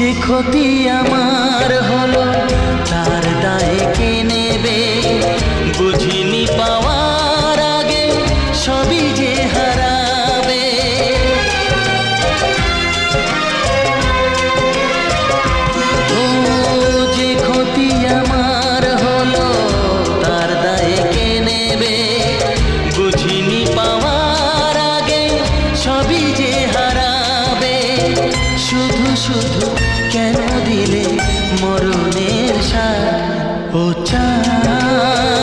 যে ক্ষতি আমার হলো তার দায়ে কে নেবে? বুঝিনি পাওয়ার আগে সবই যে হারাবে। ও যে ক্ষতি আমার হলো তার দায়ে কে নেবে? বুঝিনি পাওয়ার আগে সবই যে হারাবে। শুধু শুধু কেন দিলে মরণের সাথ? ও চাঁদ